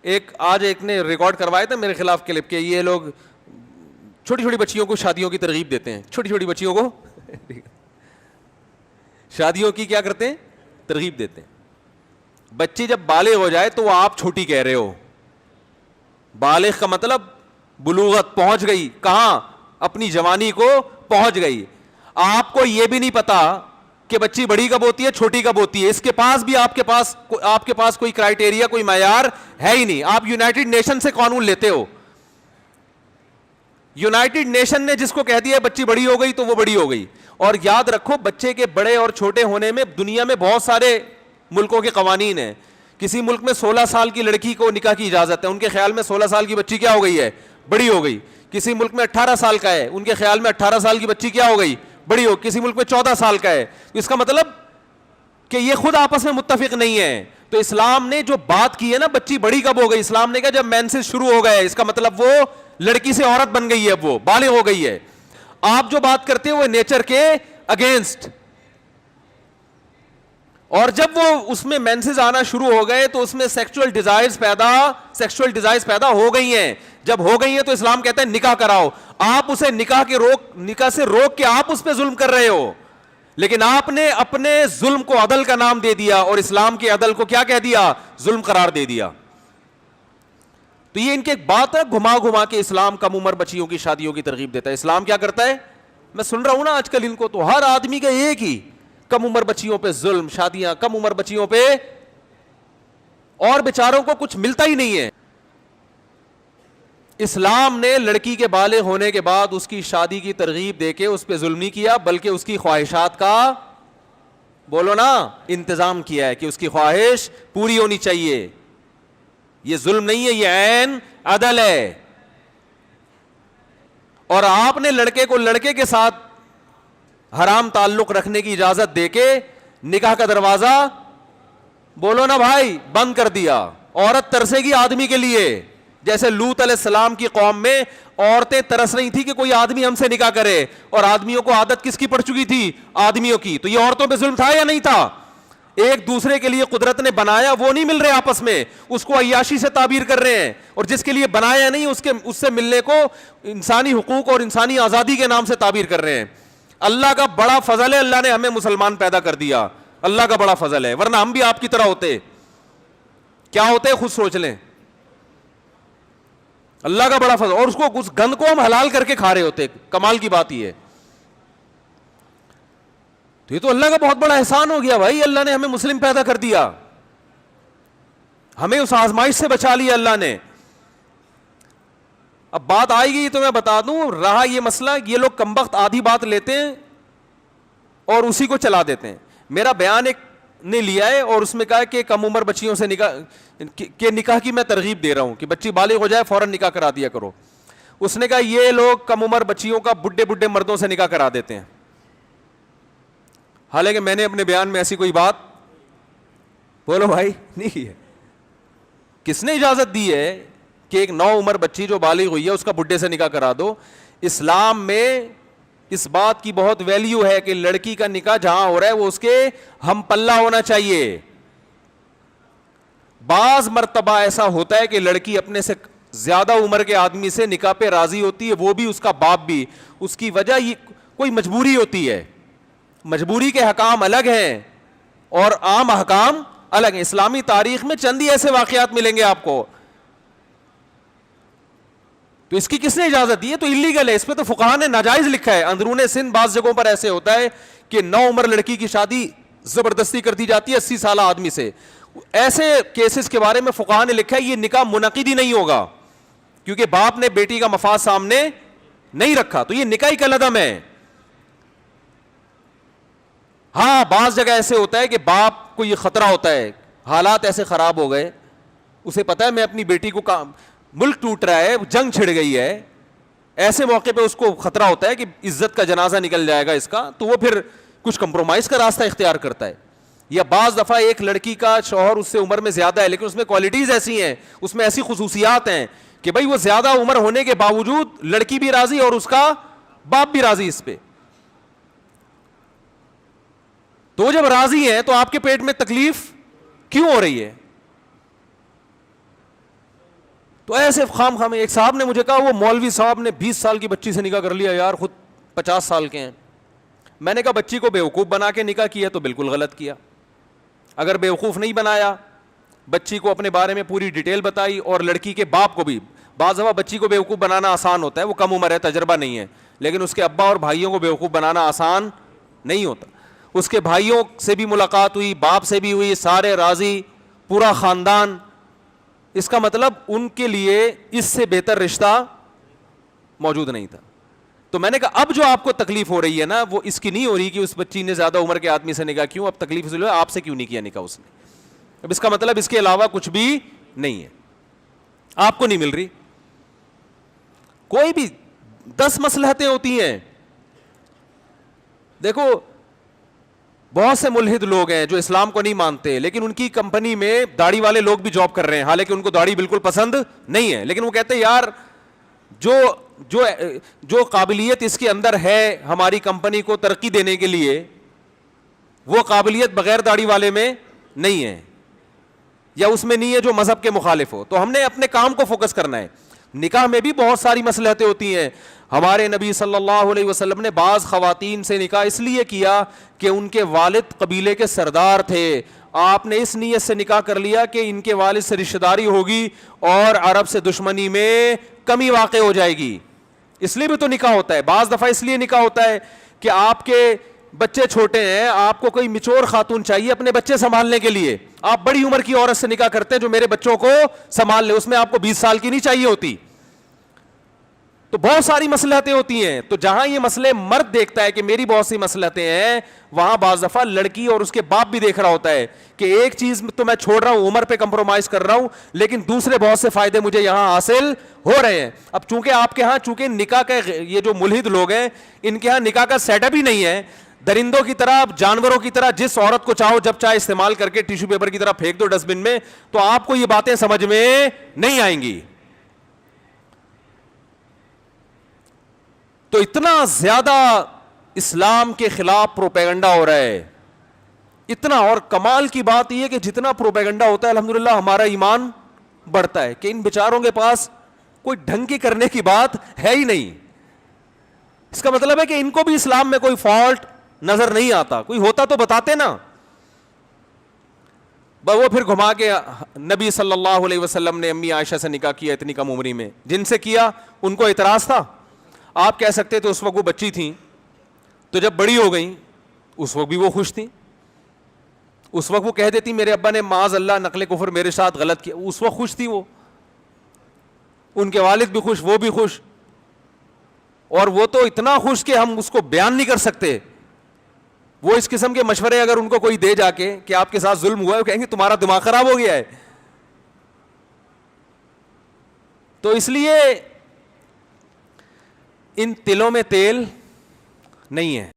ایک نے ریکارڈ کروایا تھا میرے خلاف کلپ کہ یہ لوگ چھوٹی چھوٹی بچیوں کو شادیوں کی ترغیب دیتے ہیں, چھوٹی چھوٹی بچیوں کو شادیوں کی کیا کرتے ہیں, ترغیب دیتے ہیں. بچی جب بالغ ہو جائے تو آپ چھوٹی کہہ رہے ہو. بالغ کا مطلب بلوغت, پہنچ گئی کہاں, اپنی جوانی کو پہنچ گئی. آپ کو یہ بھی نہیں پتا کہ بچی بڑی کب ہوتی ہے چھوٹی کب ہوتی ہے, اس کے پاس بھی آپ کے پاس کوئی کرائٹیریا, کوئی معیار ہے ہی نہیں. آپ یونائٹڈ نیشن سے قانون لیتے ہو. یونائٹڈ نیشن نے جس کو کہہ دیا بچی بڑی ہو گئی تو وہ بڑی ہو گئی. اور یاد رکھو بچے کے بڑے اور چھوٹے ہونے میں دنیا میں بہت سارے ملکوں کے قوانین ہیں. کسی ملک میں 16 سال کی لڑکی کو نکاح کی اجازت ہے, ان کے خیال میں 16 سال کی بچی کیا ہو گئی ہے, بڑی ہو گئی. کسی ملک میں 18 سال کا ہے, ان کے خیال میں 18 سال کی بچی کیا ہو گئی, بڑی ہو. کسی ملک میں 14 سال کا ہے. اس کا مطلب کہ یہ خود آپس میں متفق نہیں ہے. تو اسلام نے جو بات کی ہے نا بچی بڑی کب ہو گئی, اسلام نے کہا جب مینسز شروع ہو گئے, اس کا مطلب وہ لڑکی سے عورت بن گئی ہے, اب وہ بالغ ہو گئی ہے. آپ جو بات کرتے ہیں وہ نیچر کے اگینسٹ. اور جب وہ اس میں مینسز آنا شروع ہو گئے تو اس میں سیکسول ڈیزائرز پیدا ہو گئی ہیں. جب ہو گئی ہیں تو اسلام کہتا ہے نکاح کراؤ. آپ اسے نکاح سے روک کے آپ اس پہ ظلم کر رہے ہو, لیکن آپ نے اپنے ظلم کو عدل کا نام دے دیا اور اسلام کے عدل کو کیا کہہ دیا, ظلم قرار دے دیا. تو یہ ان کی ایک بات ہے, گھما گھما کے اسلام کم عمر بچیوں کی شادیوں کی ترغیب دیتا ہے. اسلام کیا کرتا ہے, میں سن رہا ہوں نا آج کل ان کو, تو ہر آدمی کا ایک ہی, کم عمر بچیوں پہ ظلم, شادیاں کم عمر بچیوں پہ, اور بیچاروں کو کچھ ملتا ہی نہیں ہے. اسلام نے لڑکی کے بالغ ہونے کے بعد اس کی شادی کی ترغیب دے کے اس پہ ظلم نہیں کیا, بلکہ اس کی خواہشات کا, بولو نا, انتظام کیا ہے کہ اس کی خواہش پوری ہونی چاہیے. یہ ظلم نہیں ہے, یہ عین عدل ہے. اور آپ نے لڑکے کو لڑکے کے ساتھ حرام تعلق رکھنے کی اجازت دے کے نکاح کا دروازہ, بولو نا بھائی, بند کر دیا. عورت ترسے گی آدمی کے لیے, جیسے لوط علیہ السلام کی قوم میں عورتیں ترس رہی تھی کہ کوئی آدمی ہم سے نکاح کرے, اور آدمیوں کو عادت کس کی پڑ چکی تھی, آدمیوں کی. تو یہ عورتوں پہ ظلم تھا یا نہیں تھا؟ ایک دوسرے کے لیے قدرت نے بنایا, وہ نہیں مل رہے آپس میں, اس کو عیاشی سے تعبیر کر رہے ہیں. اور جس کے لیے بنایا نہیں اس سے ملنے کو انسانی حقوق اور انسانی آزادی کے نام سے تعبیر کر رہے ہیں. اللہ کا بڑا فضل ہے, اللہ نے ہمیں مسلمان پیدا کر دیا, اللہ کا بڑا فضل ہے, ورنہ ہم بھی آپ کی طرح ہوتے. کیا ہوتے خود سوچ لیں, اللہ کا بڑا فضل. اور اس گند کو ہم حلال کر کے کھا رہے ہوتے, کمال کی بات یہ ہے. تو یہ تو اللہ کا بہت بڑا احسان ہو گیا بھائی, اللہ نے ہمیں مسلم پیدا کر دیا, ہمیں اس آزمائش سے بچا لیا اللہ نے. اب بات آئے گی تو میں بتا دوں, رہا یہ مسئلہ, یہ لوگ کمبخت آدھی بات لیتے ہیں اور اسی کو چلا دیتے ہیں. میرا بیان ایک نے لیا ہے اور اس میں کہا کہ کم عمر بچیوں سے نکاح کی میں ترغیب دے رہا ہوں کہ بچی بالغ ہو جائے فوراً نکاح کرا دیا کرو. اس نے کہا یہ لوگ کم عمر بچیوں کا بڈھے مردوں سے نکاح کرا دیتے ہیں. حالانکہ میں نے اپنے بیان میں ایسی کوئی بات, بولو بھائی, نہیں کی ہے. کس نے اجازت دی ہے کہ ایک 9 عمر بچی جو بالغ ہوئی ہے اس کا بڈھے سے نکاح کرا دو؟ اسلام میں اس بات کی بہت ویلیو ہے کہ لڑکی کا نکاح جہاں ہو رہا ہے وہ اس کے ہم پلہ ہونا چاہیے. بعض مرتبہ ایسا ہوتا ہے کہ لڑکی اپنے سے زیادہ عمر کے آدمی سے نکاح پہ راضی ہوتی ہے, وہ بھی اس کا باپ بھی. اس کی وجہ یہ کوئی مجبوری ہوتی ہے, مجبوری کے حکام الگ ہیں اور عام حکام الگ ہیں. اسلامی تاریخ میں چند ہی ایسے واقعات ملیں گے آپ کو. تو اس کی کس نے اجازت دی ہے؟ تو اللیگل ہے, اس پہ تو فقہا نے ناجائز لکھا ہے. اندرون سندھ بعض جگہوں پر ایسے ہوتا ہے کہ 9 عمر لڑکی کی شادی زبردستی کر دی جاتی ہے 80 سالہ آدمی سے. ایسے کیسز کے بارے میں فقہا نے لکھا ہے یہ نکاح منعقد ہی نہیں ہوگا, کیونکہ باپ نے بیٹی کا مفاد سامنے نہیں رکھا, تو یہ نکاح کا لدم ہے. ہاں بعض جگہ ایسے ہوتا ہے کہ باپ کو یہ خطرہ ہوتا ہے, حالات ایسے خراب ہو گئے, اسے پتا ہے میں اپنی بیٹی کو ملک ٹوٹ رہا ہے, جنگ چھڑ گئی ہے, ایسے موقع پہ اس کو خطرہ ہوتا ہے کہ عزت کا جنازہ نکل جائے گا اس کا, تو وہ پھر کچھ کمپرومائز کا راستہ اختیار کرتا ہے. یا بعض دفعہ ایک لڑکی کا شوہر اس سے عمر میں زیادہ ہے لیکن اس میں کوالٹیز ایسی ہیں, اس میں ایسی خصوصیات ہیں کہ بھائی وہ زیادہ عمر ہونے کے باوجود لڑکی بھی راضی اور اس کا باپ بھی راضی اس پہ. تو جب راضی ہیں تو آپ کے پیٹ میں تکلیف کیوں ہو رہی ہے؟ تو ایسے خام خام ایک صاحب نے مجھے کہا وہ مولوی صاحب نے 20 سال کی بچی سے نکاح کر لیا یار، خود 50 سال کے ہیں. میں نے کہا بچی کو بیوقوف بنا کے نکاح کیا تو بالکل غلط کیا. اگر بیوقوف نہیں بنایا، بچی کو اپنے بارے میں پوری ڈیٹیل بتائی، اور لڑکی کے باپ کو بھی، بعض دفعہ بچی کو بیوقوف بنانا آسان ہوتا ہے، وہ کم عمر ہے، تجربہ نہیں ہے، لیکن اس کے ابا اور بھائیوں کو بیوقوف بنانا آسان نہیں ہوتا. اس کے بھائیوں سے بھی ملاقات ہوئی، باپ سے بھی ہوئی، سارے راضی، پورا خاندان. اس کا مطلب ان کے لیے اس سے بہتر رشتہ موجود نہیں تھا. تو میں نے کہا اب جو آپ کو تکلیف ہو رہی ہے نا، وہ اس کی نہیں ہو رہی کہ اس بچی نے زیادہ عمر کے آدمی سے نکاح کیوں، اب تکلیف اس لیے آپ سے کیوں نہیں کیا نکاح اس نے. اب اس کا مطلب اس کے علاوہ کچھ بھی نہیں ہے، آپ کو نہیں مل رہی. کوئی بھی 10 مصلحتیں ہوتی ہیں. دیکھو بہت سے ملحد لوگ ہیں جو اسلام کو نہیں مانتے، لیکن ان کی کمپنی میں داڑھی والے لوگ بھی جاب کر رہے ہیں، حالانکہ ان کو داڑھی بالکل پسند نہیں ہے، لیکن وہ کہتے ہیں یار جو قابلیت اس کے اندر ہے ہماری کمپنی کو ترقی دینے کے لیے، وہ قابلیت بغیر داڑھی والے میں نہیں ہے، یا اس میں نہیں ہے جو مذہب کے مخالف ہو. تو ہم نے اپنے کام کو فوکس کرنا ہے. نکاح میں بھی بہت ساری مصلحتیں ہوتی ہیں. ہمارے نبی صلی اللہ علیہ وسلم نے بعض خواتین سے نکاح اس لیے کیا کہ ان کے والد قبیلے کے سردار تھے. آپ نے اس نیت سے نکاح کر لیا کہ ان کے والد سے رشتہ داری ہوگی اور عرب سے دشمنی میں کمی واقع ہو جائے گی. اس لیے بھی تو نکاح ہوتا ہے. بعض دفعہ اس لیے نکاح ہوتا ہے کہ آپ کے بچے چھوٹے ہیں، آپ کو کوئی میچور خاتون چاہیے اپنے بچے سنبھالنے کے لیے، آپ بڑی عمر کی عورت سے نکاح کرتے ہیں جو میرے بچوں کو سنبھال لے، اس میں آپ کو 20 سال کی نہیں چاہیے ہوتی. تو بہت ساری مصلحتیں ہوتی ہیں. تو جہاں یہ مسئلے مرد دیکھتا ہے کہ میری بہت سی مصلحتیں ہیں، وہاں بعض دفعہ لڑکی اور اس کے باپ بھی دیکھ رہا ہوتا ہے کہ ایک چیز تو میں چھوڑ رہا ہوں، عمر پہ کمپرومائز کر رہا ہوں، لیکن دوسرے بہت سے فائدے مجھے یہاں حاصل ہو رہے ہیں. اب چونکہ آپ کے ہاں چونکہ نکاح کا یہ جو ملحد لوگ ہیں ان کے ہاں نکاح کا سیٹ اپ ہی نہیں ہے، درندوں کی طرح، جانوروں کی طرح جس عورت کو چاہو جب چاہے استعمال کر کے ٹیشو پیپر کی طرح پھینک دو ڈسٹ بن میں، تو آپ کو یہ باتیں سمجھ میں نہیں آئیں گی. تو اتنا زیادہ اسلام کے خلاف پروپیگنڈا ہو رہا ہے اتنا، اور کمال کی بات یہ کہ جتنا پروپیگنڈا ہوتا ہے الحمدللہ ہمارا ایمان بڑھتا ہے کہ ان بیچاروں کے پاس کوئی ڈھنگ کی کرنے کی بات ہے ہی نہیں. اس کا مطلب ہے کہ ان کو بھی اسلام میں کوئی فالٹ نظر نہیں آتا، کوئی ہوتا تو بتاتے نا. وہ پھر گھما کے نبی صلی اللہ علیہ وسلم نے امی عائشہ سے نکاح کیا اتنی کم عمری میں، جن سے کیا ان کو اعتراض تھا. آپ کہہ سکتے تھے اس وقت وہ بچی تھیں، تو جب بڑی ہو گئیں اس وقت بھی وہ خوش تھیں. اس وقت وہ کہہ دیتی میرے ابا نے معاذ اللہ نقل کفر میرے ساتھ غلط کیا، اس وقت خوش تھی وہ، ان کے والد بھی خوش، وہ بھی خوش. اور وہ تو اتنا خوش کہ ہم اس کو بیان نہیں کر سکتے. وہ اس قسم کے مشورے اگر ان کو کوئی دے جا کے کہ آپ کے ساتھ ظلم ہوا ہے، وہ کہیں گے تمہارا دماغ خراب ہو گیا ہے. تو اس لیے ان تلوں میں تیل نہیں ہے.